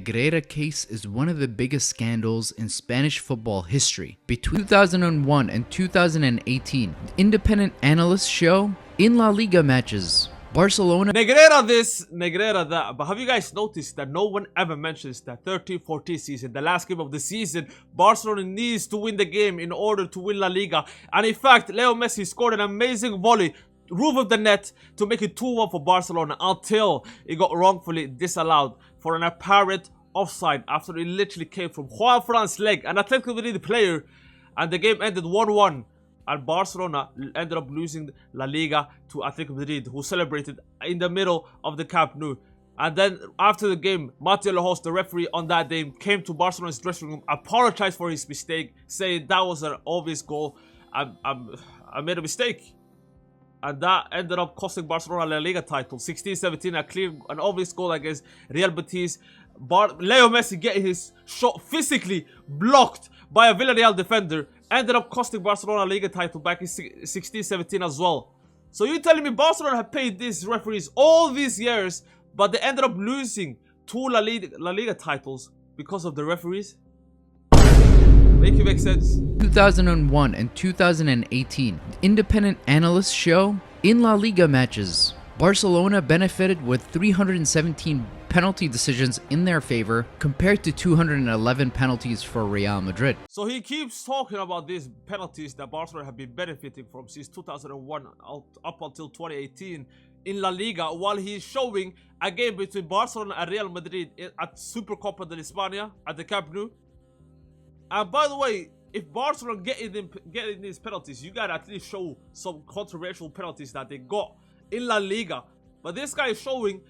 Negreira case is one of the biggest scandals in Spanish football history. Between 2001 and 2018, independent analysts show in La Liga matches, Barcelona Negreira this, Negreira that. But have you guys noticed that no one ever mentions that 13-14 season, the last game of the season, Barcelona needs to win the game in order to win La Liga. And in fact, Leo Messi scored an amazing volley, roof of the net, to make it 2-1 for Barcelona until it got wrongfully disallowed for an apparent offside after it literally came from Juan Fran's leg, an Atletico Madrid player, and the game ended 1-1. And Barcelona ended up losing La Liga to Atletico Madrid, who celebrated in the middle of the Camp Nou. And then after the game, Mateo Lajos, the referee on that day, came to Barcelona's dressing room, apologized for his mistake, saying that was an obvious goal. I made a mistake. And that ended up costing Barcelona La Liga title. 16-17, an obvious goal against Real Betis. Leo Messi getting his shot physically blocked by a Villarreal defender ended up costing Barcelona Liga title back in 16-17 as well. So you're telling me Barcelona have paid these referees all these years, but they ended up losing 2 La Liga titles because of the referees? Make it make sense. 2001 and 2018, independent analysts show in La Liga matches, Barcelona benefited with 317 penalty decisions in their favor compared to 211 penalties for Real Madrid. So he keeps talking about these penalties that Barcelona have been benefiting from since 2001 up until 2018 in La Liga, while he's showing a game between Barcelona and Real Madrid at Supercopa de España at the Camp Nou. And by the way, if Barcelona getting these penalties, you gotta at least show some controversial penalties that they got in La Liga. But this guy is showing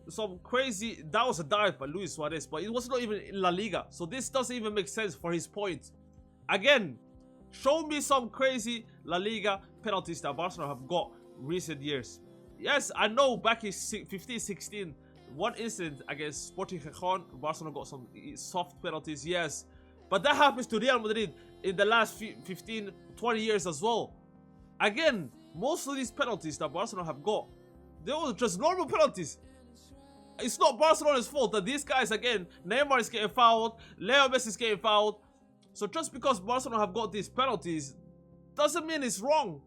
some crazy, that was a dive by Luis Suarez, but it was not even in La Liga. So this doesn't even make sense for his point. Again, show me some crazy La Liga penalties that Barcelona have got recent years. Yes, I know back in 15-16, one incident against Sporting Gijón, Barcelona got some soft penalties, yes. But that happens to Real Madrid in the last 15-20 years as well. Again, most of these penalties that Barcelona have got, they were just normal penalties. It's not Barcelona's fault that these guys, again, Neymar is getting fouled, Leo Messi is getting fouled. So just because Barcelona have got these penalties doesn't mean it's wrong.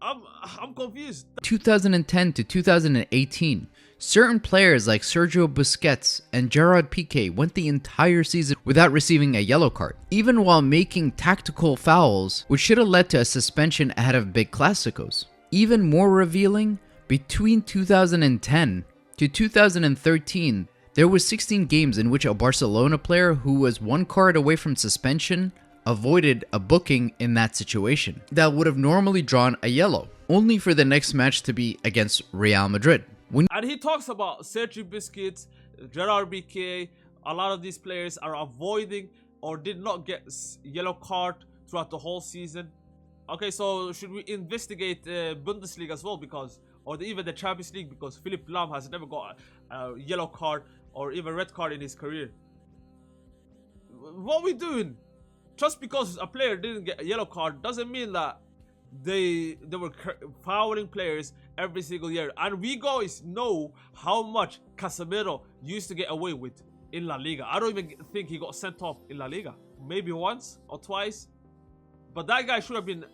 I'm confused. 2010 to 2018, certain players like Sergio Busquets and Gerard Piqué went the entire season without receiving a yellow card, even while making tactical fouls, which should have led to a suspension ahead of big Clásicos. Even more revealing, between 2010 to 2013, there were 16 games in which a Barcelona player who was 1 card away from suspension avoided a booking in that situation that would have normally drawn a yellow, only for the next match to be against Real Madrid. And he talks about Sergio Busquets, Gerard Piqué. A lot of these players are avoiding or did not get yellow card throughout the whole season. Okay, so should we investigate Bundesliga as well, because, or even the Champions League, because Philipp Lahm has never got a yellow card or even red card in his career? What are we doing? Just because a player didn't get a yellow card doesn't mean that they were fouling players every single year. And we guys know how much Casemiro used to get away with in La Liga. I don't even think he got sent off in La Liga. Maybe once or twice. But that guy should have been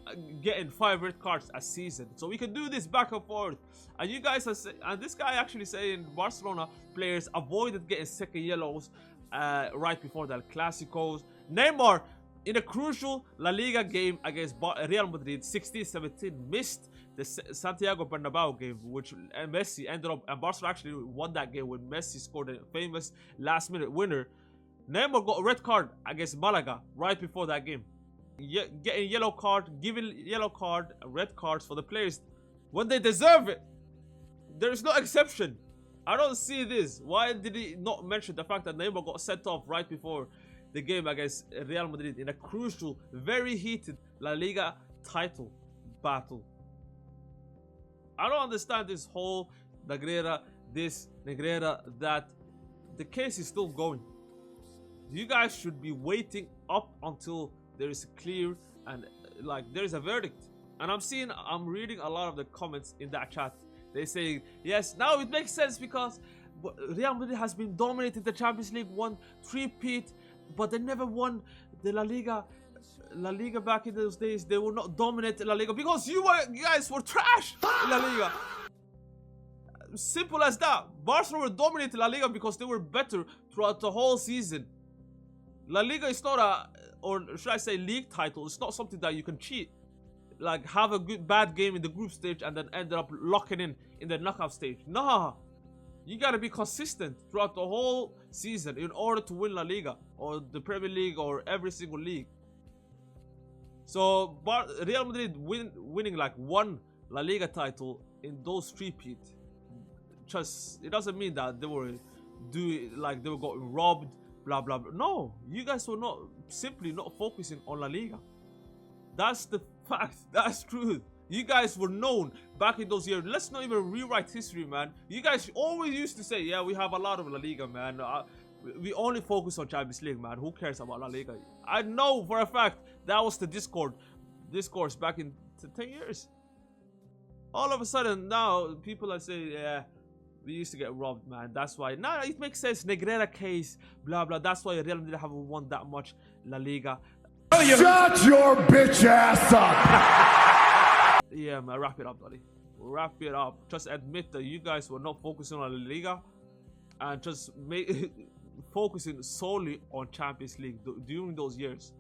getting 5 red cards a season. So we can do this back and forth. And you guys are and this guy actually saying Barcelona players avoided getting second yellows right before the Clásicos. Neymar, in a crucial La Liga game against Real Madrid, 16-17, missed the Santiago Bernabeu game, which Messi ended up, and Barcelona actually won that game when Messi scored a famous last-minute winner. Neymar got a red card against Malaga right before that game. Getting yellow card, giving yellow card, red cards for the players when they deserve it. There is no exception. I don't see this. Why did he not mention the fact that Neymar got sent off right before the game against Real Madrid in a crucial, very heated La Liga title battle? I don't understand this whole Negreira this, Negreira that. The case is still going. You guys should be waiting up until there is clear and like there is a verdict. And I'm reading a lot of the comments in that chat. They say, yes, now it makes sense because Real Madrid has been dominating the Champions League, won 3-peat, but they never won the La Liga. La Liga back in those days, they were not dominant La Liga because you guys were trash in La Liga. Simple as that. Barcelona were dominating La Liga because they were better throughout the whole season. La Liga is not a, or should I say league title, it's not something that you can cheat. Like have a bad game in the group stage and then end up locking in the knockout stage. Nah. You gotta be consistent throughout the whole season in order to win La Liga or the Premier League or every single league. So Real Madrid winning like one La Liga title in those 3-peat, just it doesn't mean that they were getting robbed, blah blah blah. No, you guys were not simply not focusing on La Liga. That's the fact. That's truth. You guys were known back in those years. Let's not even rewrite history, man. You guys always used to say, yeah, we have a lot of La Liga, man. We only focus on Champions League, man. Who cares about La Liga? I know for a fact that was the discourse back in 10 years. All of a sudden now people are saying, yeah, we used to get robbed, man. That's why. Nah, it makes sense. Negreira Case, blah blah. That's why Real Madrid haven't won that much La Liga. Shut your bitch ass up. Yeah, man. Wrap it up, buddy. Wrap it up. Just admit that you guys were not focusing on La Liga and just focusing solely on Champions League during those years.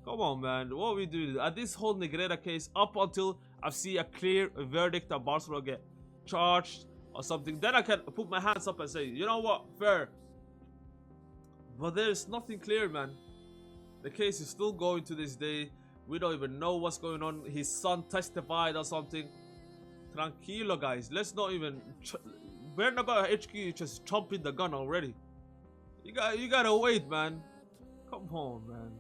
Come on, man. What we do at this whole Negreira case up until I see a clear verdict that Barcelona get charged or something, then I can put my hands up and say, you know what, fair. But there's nothing clear, man. The case is still going to this day. We don't even know what's going on. His son testified or something. Tranquilo, guys. Let's not even. Bernabeu HQ is just chomping the gun already. You gotta wait, man. Come on, man.